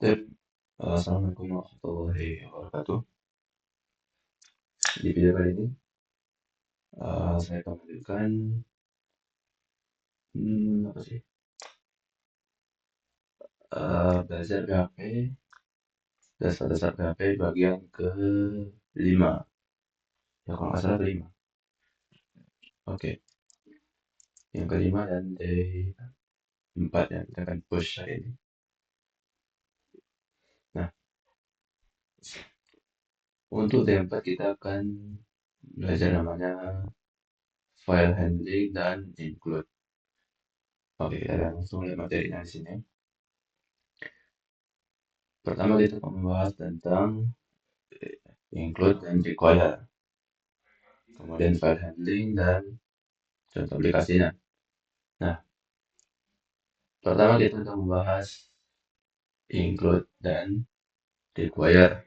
Tip, Assalamualaikum warahmatullahi wabarakatuh. Di video kali ini, saya akan menunjukkan apa sih? Belajar PHP, dasar-dasar PHP bagian ke-5. Ya kalau nggak salah ke-5. Oke, yang ke-5 dan D4 ya kita akan push hari ini. Nah, untuk D4 kita akan belajar namanya file handling dan include. Oke, kita langsung lihat materinya di sini. Pertama kita akan membahas tentang include dan require, kemudian file handling dan contoh aplikasinya. Nah, pertama kita akan membahas include dan require.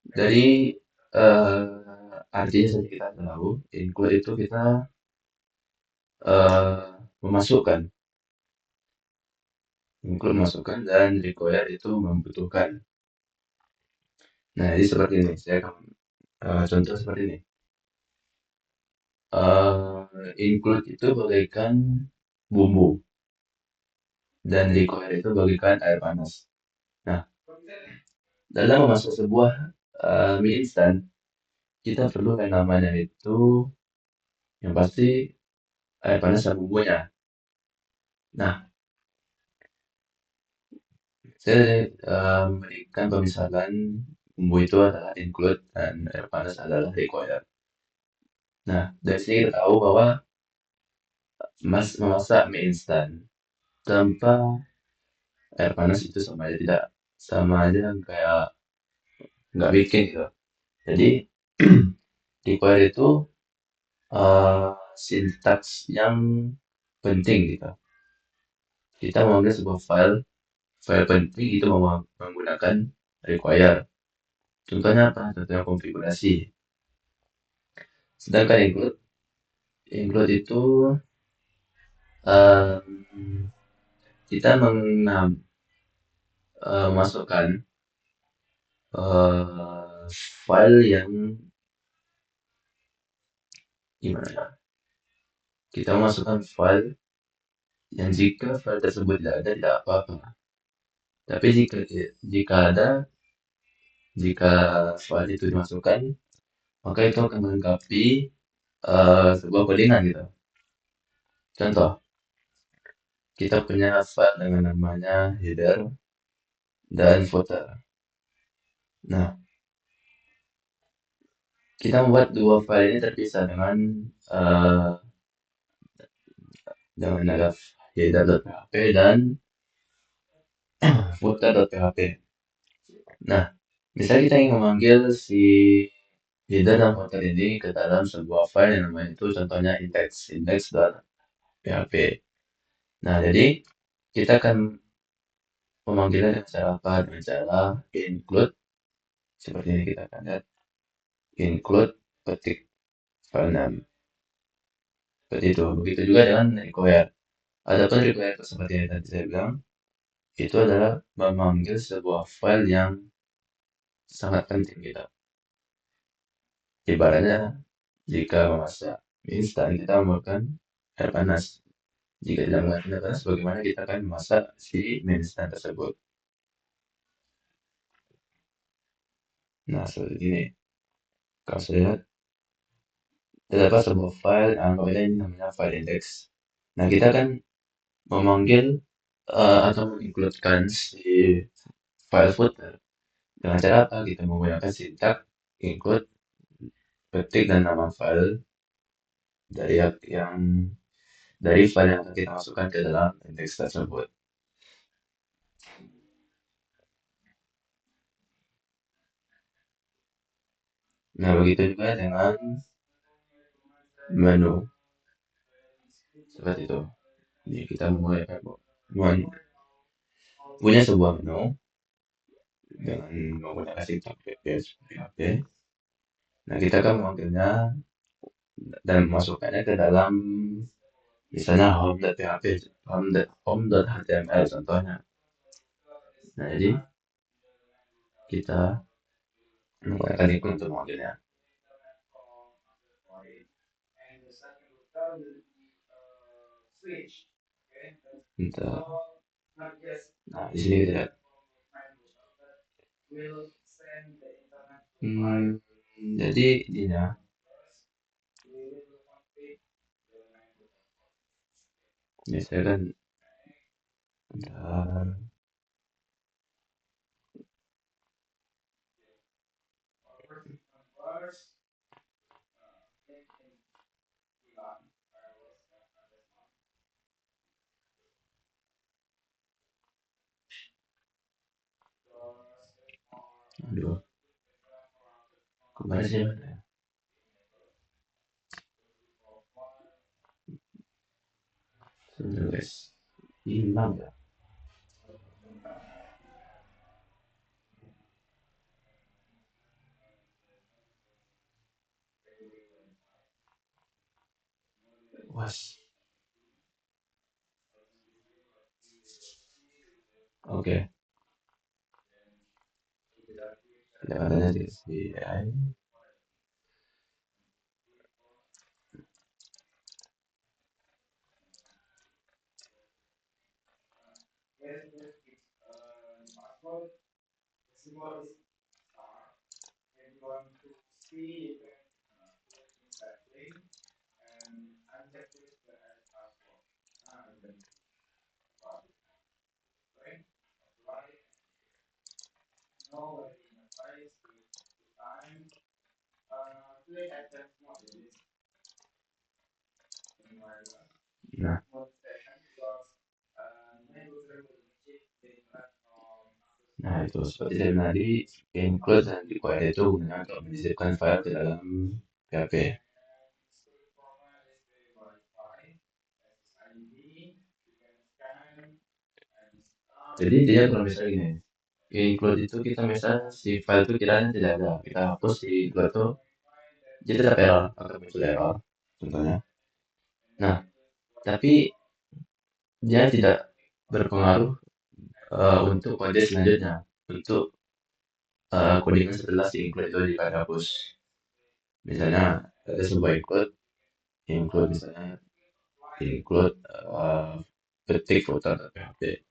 Dari artinya saja kita tahu, include itu kita memasukkan, include memasukkan dan require itu membutuhkan. Nah, jadi seperti ini, saya akan contoh seperti ini. Include itu bagaikan bumbu dan require itu bagaikan air panas. Nah, dalam memasak sebuah mie instan, kita perlu yang namanya itu yang pasti air panas dan bumbunya. Nah, saya memberikan pemisalan bumbu itu adalah include dan air panas adalah required. Nah, dari sini kita tahu bahwa memasak mie instan tanpa air panas itu sama aja kayak nggak bikin gitu. Jadi required itu sintaks yang penting gitu. Kita mengambil sebuah file penting itu menggunakan require. Contohnya apa? Contohnya konfigurasi. Sedangkan include itu kita memasukkan file yang gimana ya? Kita memasukkan file yang jika file tersebut tidak apa-apa. Tapi jika file itu dimasukkan, maka itu akan melengkapi sebuah codingan gitu. Contoh, kita punya file dengan namanya header dan footer. Nah, kita membuat dua file ini terpisah dengan ada header.php dan footer.php. Nah, misalnya kita ingin memanggil si header dan footer ini ke dalam sebuah file yang namanya itu contohnya index.php. Nah, jadi kita akan memanggilnya dengan cara apa? Dengan cara include, seperti ini kita akan lihat, include petik file name. Seperti itu. Begitu juga dengan require. Adapun require seperti yang tadi saya bilang, itu adalah memanggil sebuah file yang sangat penting gitu. Ibaratnya, jika memasak mie instan, kita memerlukan air panas. Jika tidak menggunakan air panas, bagaimana kita akan memasak si mie instan tersebut? Nah, seperti ini. Kalau saya lihat, terdapat sebuah file, anggaplah ini namanya file index. Nah, kita akan memanggil atau mengincludekan si file footer. Dengan cara apa? Kita menggunakan sintak include petik dan nama file dari file yang akan kita masukkan ke dalam index tersebut. Nah, begitu juga dengan menu. Seperti itu. Jadi kita punya sebuah menu dengan menggunakan sintak PHP. Nah, kita akan memanggilnya dan memasukkannya ke dalam misalnya home.php, home.html contohnya. Nah, jadi kita menggunakan include untuk memanggilnya. Bentar. Nah, di sini kita lihat. Hmm, jadi intinya, misalkan, bentar, aduh, kemarin sih mana ya? Sebentar guys, hilang ya. Was, oke, kelihatannya di AI. Nah, nah itu seperti saya bilang tadi, include dan require itu gunanya untuk menyisipkan file ke dalam PHP. Jadi intinya kalau misalnya gini, include itu kita misalnya si file itu kiranya tidak ada, kita hapus di include itu, jadi tetap error atau muncul error, contohnya. Nah, tapi dia tidak berpengaruh untuk kode selanjutnya, untuk codingan setelah si include itu dihapus. Misalnya ada sebuah include misalnya include ketik foto atau PHP.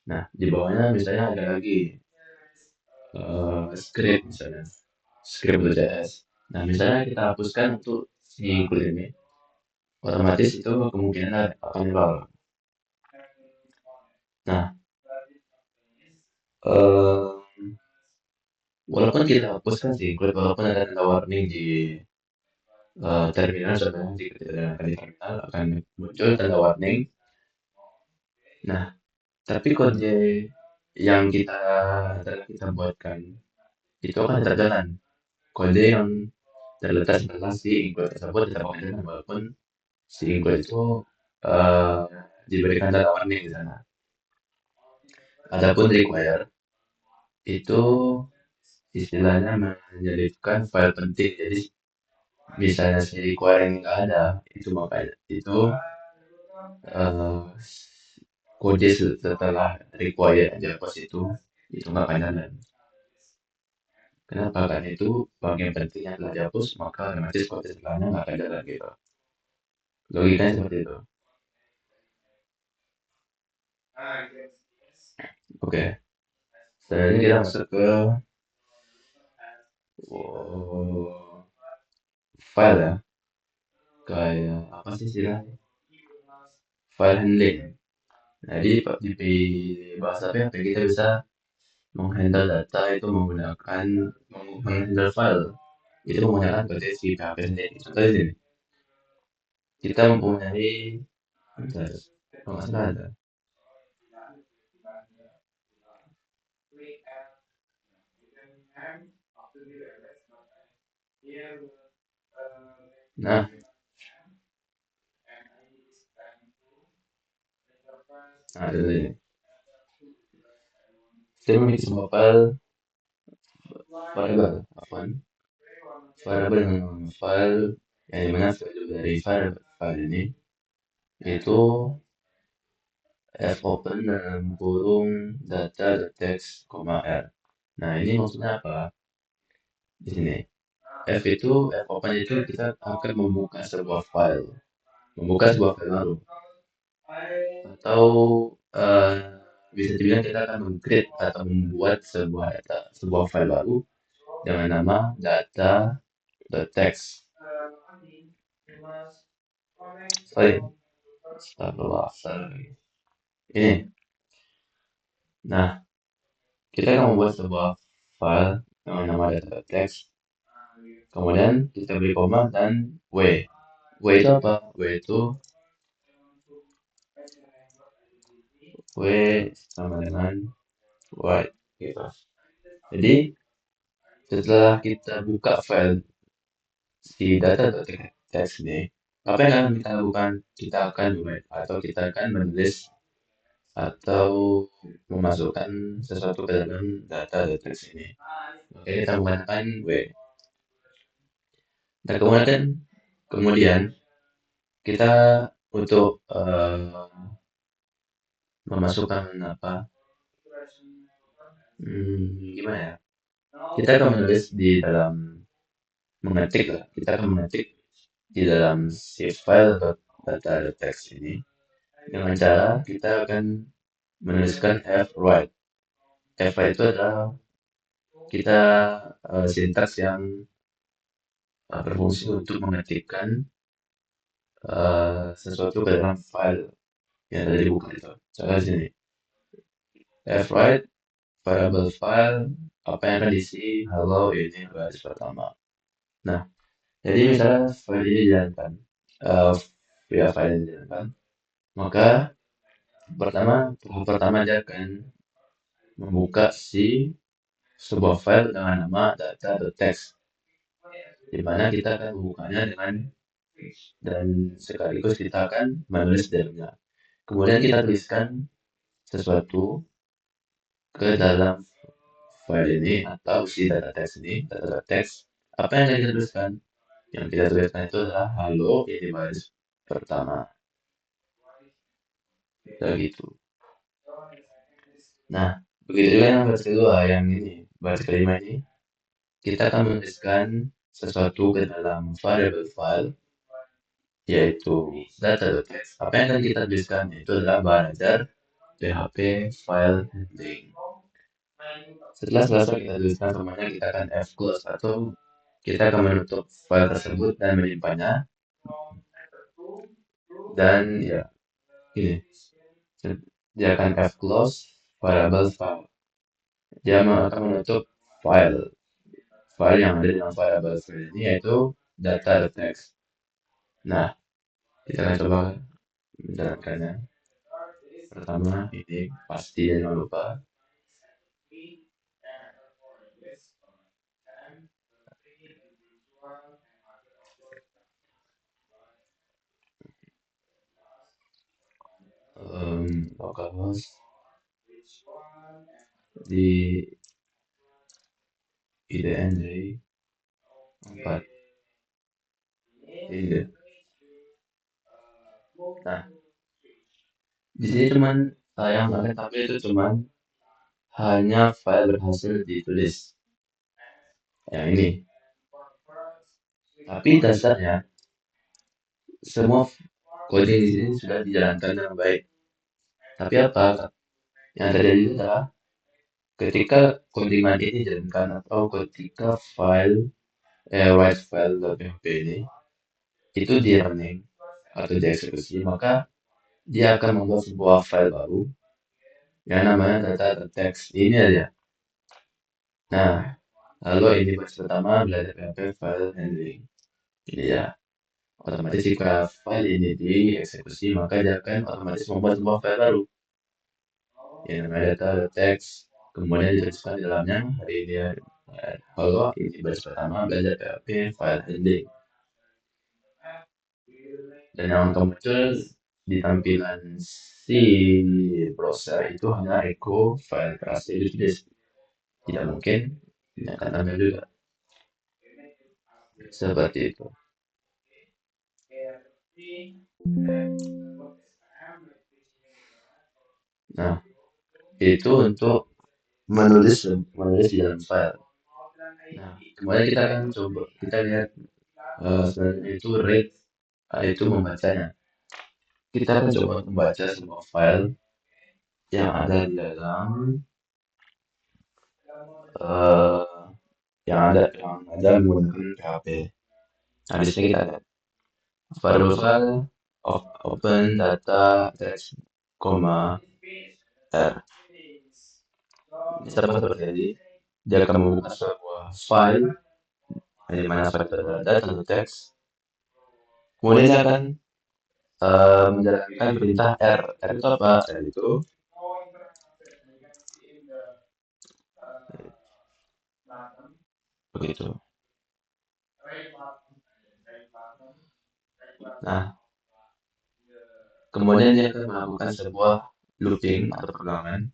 Nah, di bawahnya misalnya ada lagi script misalnya, script.js. Nah, misalnya kita hapuskan untuk si include ini, otomatis itu kemungkinan akan error. Nah, eh, walaupun kita hapuskan si include, walaupun ada tanda warning di terminal, sebenarnya di terminal akan muncul tanda warning. Nah, tapi kode yang kita buatkan itu akan tetap jalan. Kode yang terletak setelah si include tersebut tetap akan jalan walaupun si include itu uh, diberikan tanda warning di sana. Adapun require itu istilahnya menyelipkan file penting. Jadi misalnya si require yang nggak ada, itu makanya itu uh, kode setelah require aja pas itu nggak akan jalan. Kenapa? Karena itu bagian penting yang telah dihapus, maka otomatis kode setelahnya nggak akan jalan gitu. Logikanya seperti itu. Oke, setelah ini kita masuk ke oh, file ya. Kayak apa sih istilahnya? File handling. Jadi di bahasa PHP kita bisa menghandle data itu menggunakan menghandle file itu menggunakan kode si PHP sendiri. Contohnya ini, kita mempunyai bentar, kalau nggak salah ada. Nah, ada ini. Kita memiliki sebuah file variable, apaan? Variable dengan file yang dimana value dari file ini itu f open dalam kurung data.txt, r. Nah, ini maksudnya apa? Di sini. F itu, F open itu kita akan membuka sebuah file baru. Atau eh, bisa dibilang kita akan meng-create atau membuat sebuah file baru dengan nama data.txt. Sorry, sorry. Ini. Nah, kita akan membuat sebuah file dengan nama data.txt. Kemudian kita beri koma dan w. W itu apa? W sama dengan white gitu. Jadi setelah kita buka file si data.txt ini, apa yang akan kita lakukan? Kita akan atau kita akan menulis atau memasukkan sesuatu ke dalam data.txt ini. Oke, kita menggunakan w. Dan kemudian kita untuk memasukkan apa? Gimana ya? Kita akan menulis di dalam mengetik lah. Kita akan mengetik di dalam si file data.txt ini dengan cara kita akan menuliskan fwrite. Fwrite itu adalah kita sintaks yang berfungsi untuk mengetikkan sesuatu ke dalam file yang tadi buka itu. Contoh di sini. Fwrite variable file apa yang akan diisi hello ini baris pertama. Nah, jadi misalnya file ini dijalankan, via file ini dijalankan, maka tahap pertama dia akan membuka sebuah file dengan nama data.txt, di mana kita akan membukanya dan sekaligus kita akan menulis dalamnya. Kemudian kita tuliskan sesuatu ke dalam file ini atau si data.txt ini, data.txt. Apa yang akan kita tuliskan? Yang kita tuliskan itu adalah halo ini baris pertama. Begitu. Nah, begitu juga yang baris kedua, yang ini, baris kelima ini, kita akan menuliskan sesuatu ke dalam variable file, yaitu data.txt. Apa yang akan kita tuliskan? Itu adalah belajar PHP file handling. Setelah selesai kita tuliskan semuanya, kita akan fclose atau kita akan menutup file tersebut dan menyimpannya. Dan ya, ini. Dia akan fclose variable file. Dia akan menutup file yang ada dalam variable file ini, yaitu data.txt. Nah, kita akan coba menjalankannya. Pertama, ini pasti jangan lupa. Localhost di IDN dari 4 ini. Nah, di sini cuman yang banget, tapi itu cuman hanya file berhasil ditulis yang ini. Tapi dasarnya semua coding di sini sudah dijalankan dengan baik. Tapi apa yang terjadi adalah ketika codingan ini dijalankan atau ketika write file.php ini itu di running atau dieksekusi, maka dia akan membuat sebuah file baru yang namanya data.txt ini aja. Nah, lalu ini baris pertama belajar PHP file handling. Ini ya. Otomatis jika file ini dieksekusi, maka dia akan otomatis membuat sebuah file baru yang namanya data.txt. Kemudian dituliskan di dalamnya hari ini halo, ini baris pertama belajar PHP file handling. Dan yang akan muncul di tampilan si browser itu hanya echo file berhasil ditulis. Tidak mungkin ini akan tampil juga seperti itu. Nah, itu untuk menulis di dalam file. Nah, kemudian kita akan coba kita lihat selanjutnya itu read, itu membacanya. Kita akan coba membaca sebuah file yang ada di dalam eh, yang ada menggunakan PHP. Nah, di sini kita lihat variable file of open data text, r. Ini apa terjadi? Dia akan membuka sebuah file di mana file itu adalah data atau teks. Kemudian dia akan menjalankan perintah R. R itu apa? R itu begitu. Nah, kemudian dia akan melakukan sebuah looping atau perulangan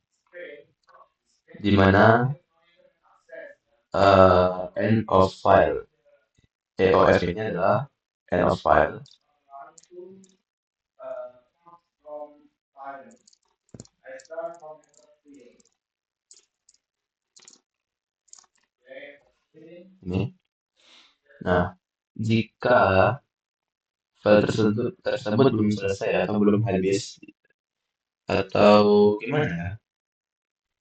di mana end of file, EOF ini adalah end of file. Ini. Nah, jika file tersebut belum selesai atau belum habis atau gimana ya,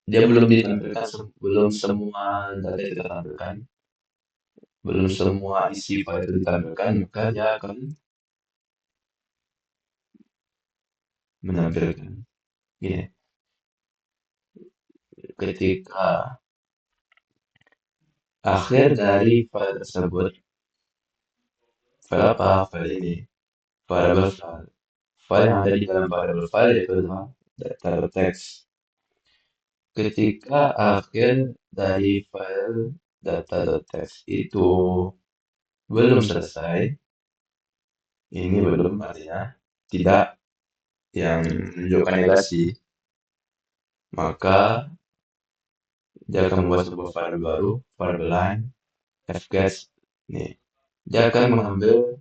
dia belum ditampilkan, belum semua data itu ditampilkan, belum semua isi file itu ditampilkan, maka dia akan menampilkan gini, ketika akhir dari file tersebut, file apa? File ini, variable file. File yang ada di dalam variable file itu adalah data teks. Ketika akhir dari file data.txt itu belum selesai, ini belum artinya tidak, yang menunjukkan negasi, maka dia akan membuat sebuah file baru, variable line, fget. Nih, dia akan mengambil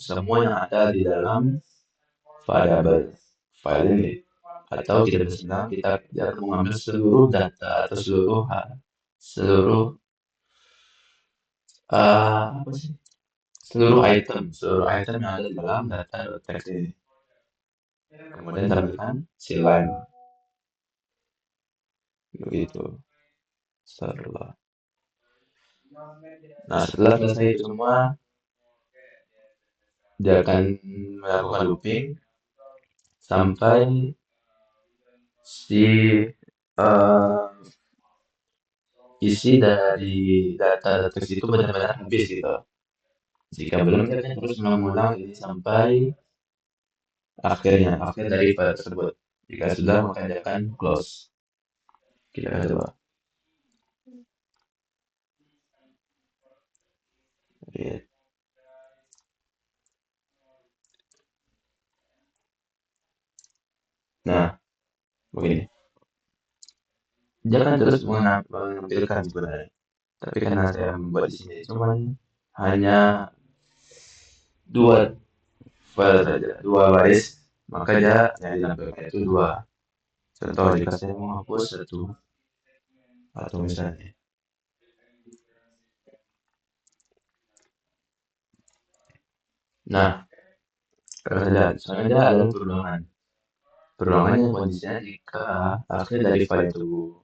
semua yang ada di dalam variable file ini, atau kita bisa bilang kita akan mengambil seluruh data atau seluruh apa sih, seluruh item yang ada di dalam data.txt ini, kemudian tampilkan si line begitu. Setelah setelah selesai itu semua, dia akan melakukan looping sampai si eh, isi dari data teks itu benar-benar habis gitu. Jika belum, dia akan terus mengulang ini sampai akhir dari file tersebut. Jika sudah, maka dia akan close. Kita akan coba. Lihat. Nah, begini. Dia akan terus menampilkan sebenarnya. Tapi karena saya membuat di sini cuman hanya dua file saja, dua baris, maka dia yang ditampilkan itu dua. Contoh jika saya mau hapus satu, atau misalnya, nah, kalau saya lihat, soalnya dia adalah perulangan. Perulangannya kondisinya jika akhir dari file itu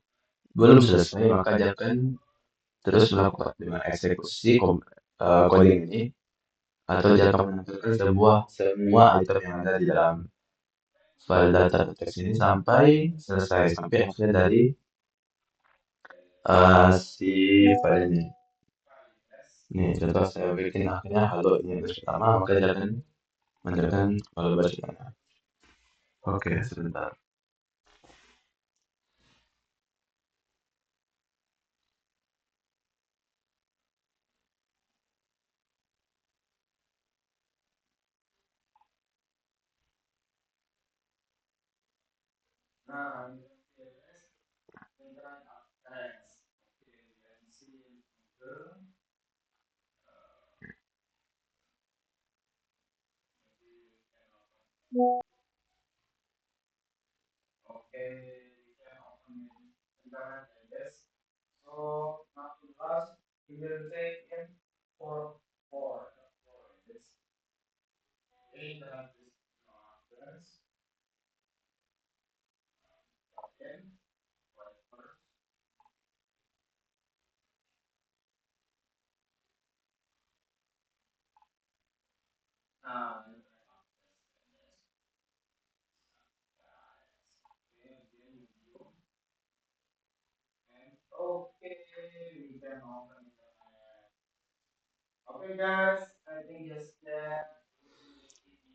belum selesai, maka dia akan terus melakukan dengan eksekusi coding ini, atau dia akan menampilkan semua item yang ada di dalam file data teks ini sampai selesai, sampai akhir dari si file ini. Nih, contoh saya bikin akhirnya halo ini baris pertama, maka dia akan menampilkan halo baris pertama. Oke, sebentar.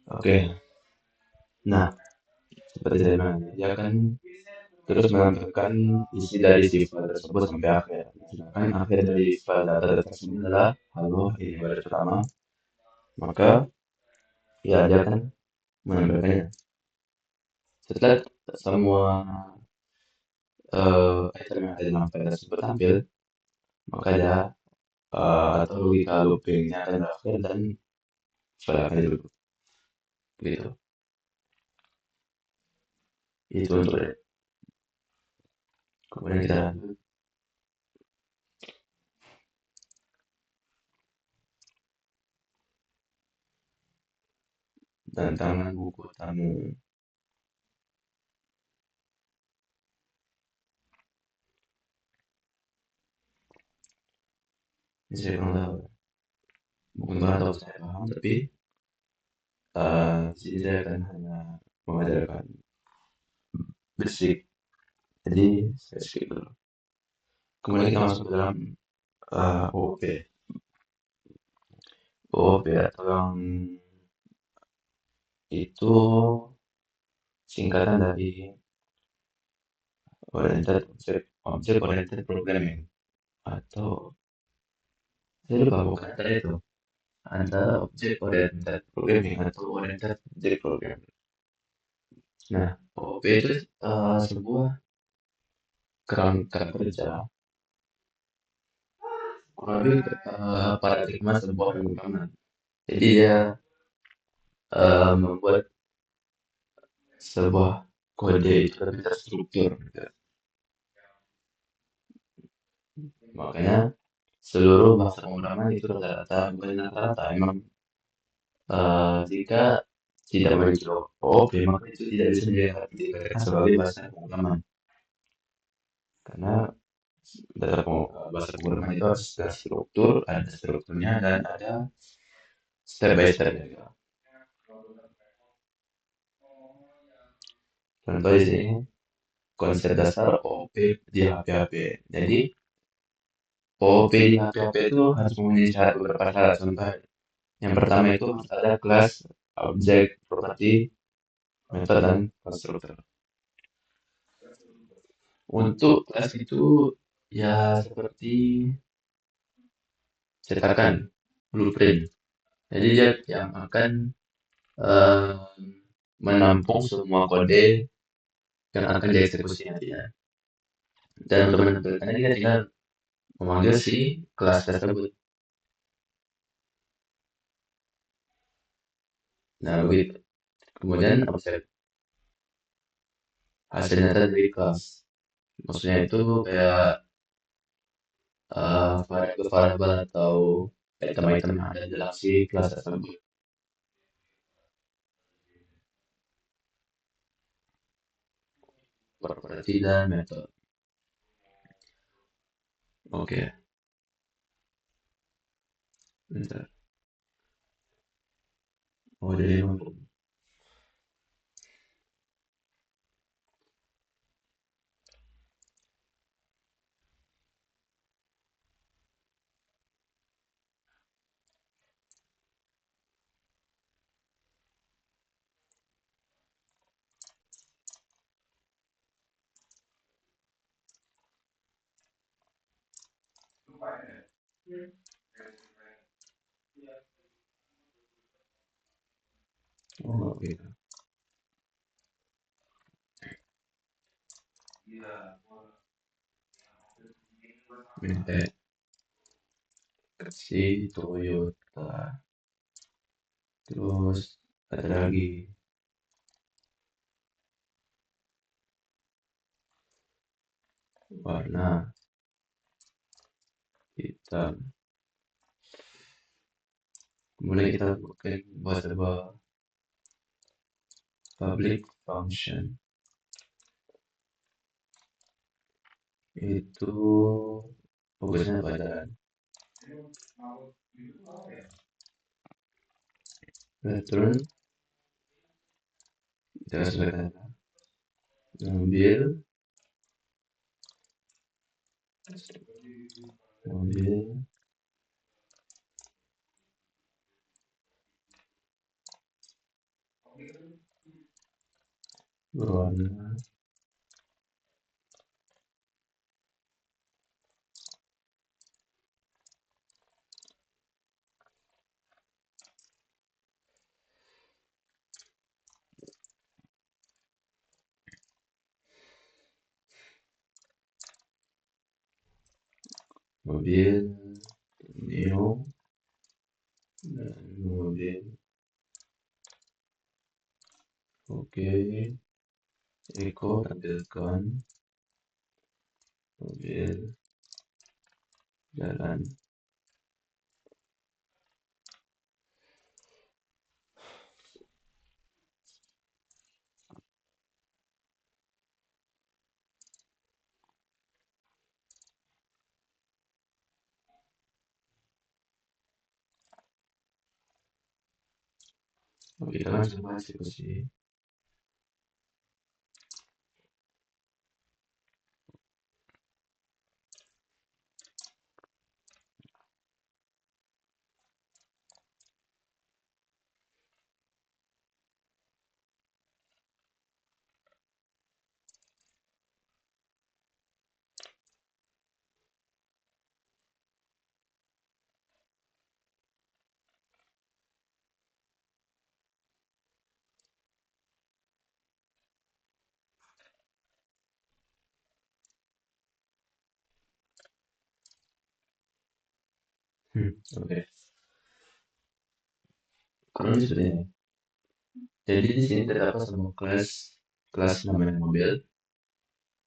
Oke, nah seperti saya bilang, dia kan terus menampilkan isi dari si file tersebut sampai akhir. Sedangkan akhir dari file data tersebut adalah halo ini baris pertama, maka ya dia akan menampilkannya. Setelah semua item yang ada dalam file tersebut tampil, maka dia atau logika loopingnya akan berakhir dan file akan dibuka. Gitu. Itu untuk kemudian kita lanjut tantangan buku tamu. Ini saya kurang tahu, mungkin kurang tahu saya paham, tapi di sini saya akan hanya mengajarkan basic. Jadi saya skip dulu. Kemudian kita masuk ke dalam OOP. OOP atau yang itu singkatan dari Object Oriented Programming, atau saya lupa bukan antara itu, antara Object Oriented Programming atau Oriented Object Programming. Nah, OOP itu sebuah kerangka kerja, kurang lebih paradigma sebuah pemrograman. Jadi dia membuat sebuah kode itu lebih terstruktur gitu. Makanya seluruh bahasa pemrograman itu rata-rata, bukan rata-rata, emang jika tidak memiliki OOP maka itu tidak bisa dikatakan sebagai bahasa pemrograman, karena bahasa pemrograman itu harus terstruktur, ada strukturnya dan ada step by step juga. Contoh di sini konsep dasar OOP di HP-HP. Jadi OOP di HP-HP itu harus memenuhi syarat, beberapa syarat. Contoh yang pertama itu harus ada kelas, objek, properti, metode, dan konstruktor. Untuk kelas itu ya seperti cetakan, blueprint. Jadi dia yang akan eh, menampung semua kode yang akan dieksekusi nantinya. Dan untuk menampilkannya dia tinggal memanggil si kelas tersebut. Nah begitu. Kemudian objek hasilnya dari kelas. Maksudnya itu kayak variabel-variabel atau item-item yang ada dalam si kelas tersebut. Properti dan metode. Oke, bentar. Oh, jadi memang oh, gitu. Minta si Toyota. Terus ada lagi warna hitam. Kemudian kita buat sebuah public function. Itu fokusnya pada return, kita sesuaikan mobil, mobil berwarna mobil Neo dan mobil oke. Eko tampilkan mobil jalan. Oke, kita langsung bahas diskusi. Oke. Kurang seperti ini. Jadi di sini terdapat semua kelas namanya mobil.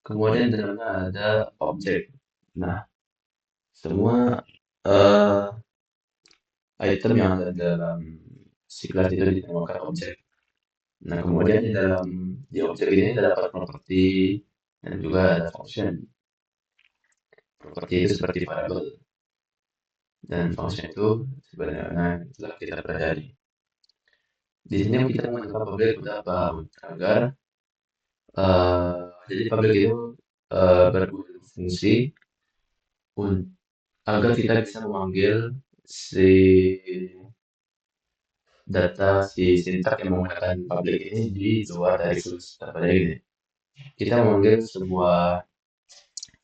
Kemudian di dalamnya ada objek. Nah, semua eh, item yang ada dalam si kelas itu dinamakan objek. Nah, kemudian di objek ini terdapat properti dan juga ada function. Properti itu seperti variable dan function itu sebenarnya telah kita pelajari. Di sini kita menggunakan public untuk apa? Agar jadi public itu berfungsi agar kita bisa memanggil si data si sintak yang menggunakan public ini di luar dari sus. Contohnya gini, kita memanggil sebuah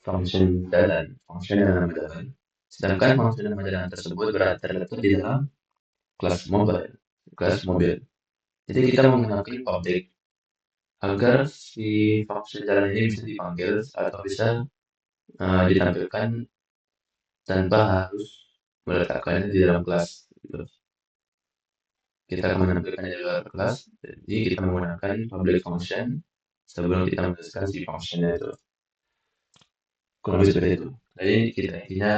function yang nama jalan. Sedangkan function nama jalan tersebut berada terletak di dalam kelas mobil. Jadi kita menggunakan public agar si function jalan ini bisa dipanggil atau bisa ditampilkan tanpa harus meletakkannya di dalam kelas. Gitu. Kita akan menampilkannya di dalam kelas, jadi kita menggunakan public function sebelum kita menuliskan si functionnya itu. Kurang lebih seperti itu. Jadi intinya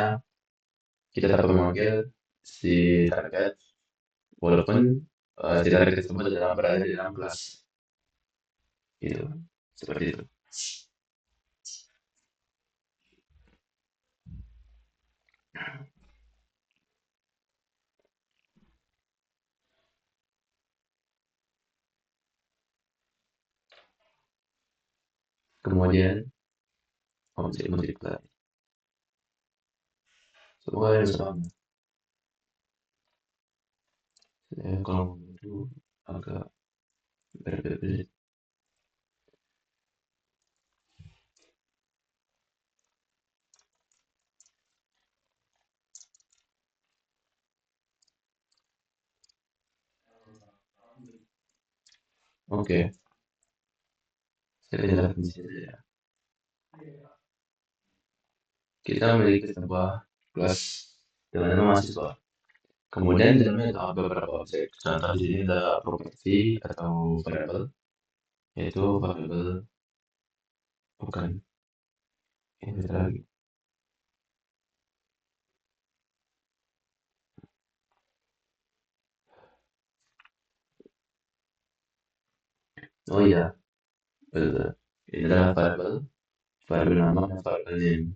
kita dapat memanggil si target walaupun si target tersebut berada di dalam kelas. Gitu. Seperti itu. Kemudian objek multiply. Semua yang sama. Kalau itu agak berbeda. Oke, saya jelaskan di sini ya. Kita memiliki sebuah kelas dengan nama mahasiswa. Kemudian di dalamnya ada beberapa objek. Contoh di sini ada property atau variable, yaitu variable bukan Ini lagi. Oh iya, betul. Ini adalah variabel nama dan variabel name.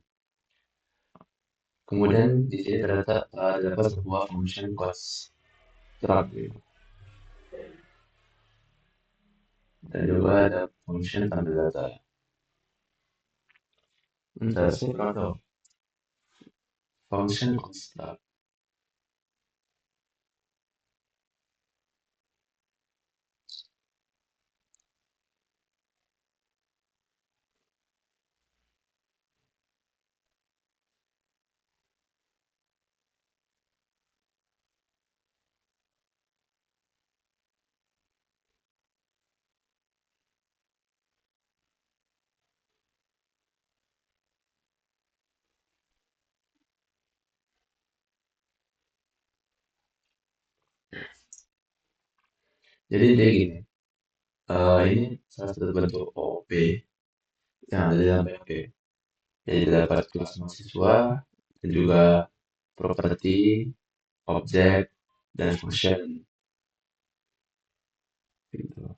Kemudian di sini terdapat sebuah function construct gitu. Dan juga ada function tampil data. Bentar, saya kurang tahu. Function construct. Jadi dia gini, ini salah satu bentuk OOP yang ada dalam PHP. Jadi dapat kelas mahasiswa dan juga properti, objek, dan function gitu.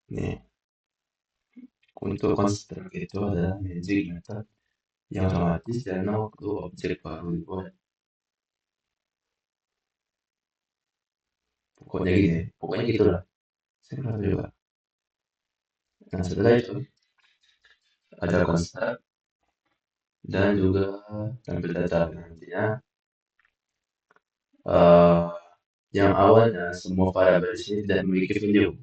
Nih, untuk construct itu adalah magic method yang otomatis dan waktu objek baru dibuat. Pokoknya gitulah. Saya pernah tahu juga. Nah setelah itu ada construct dan juga tampil data. Nantinya eh, yang awalnya semua variabel di sini tidak memiliki value.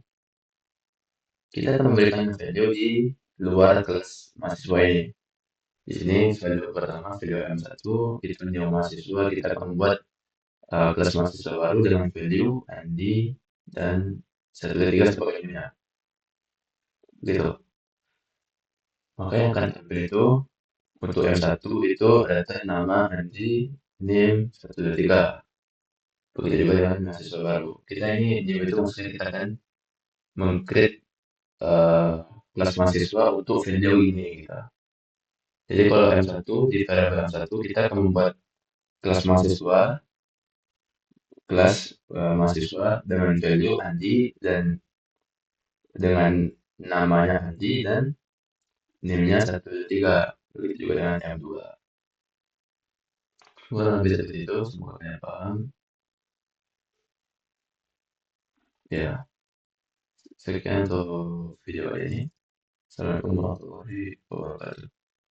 Kita akan memberikan value di luar kelas mahasiswa ini. Di sini value pertama value M1 itu nilai mahasiswa, kita akan membuat kelas mahasiswa baru dengan value ND dan 1 2 3 sebagainya gitu. Maka yang akan tampil itu untuk M1 itu data nama ND name 1 2 3. Begitu juga dengan mahasiswa baru. Kita ini name itu maksudnya kita akan mengcreate eh, kelas mahasiswa untuk value ini gitu. Jadi kalau M1 di variabel M1 kita akan membuat kelas mahasiswa, mahasiswa dengan value Andi dan dengan namanya Andi dan name-nya 1 2 3. Begitu juga dengan M2. Kurang lebih seperti itu, semoga kalian paham. Ya, sekian untuk video kali ini. Assalamualaikum warahmatullahi wabarakatuh.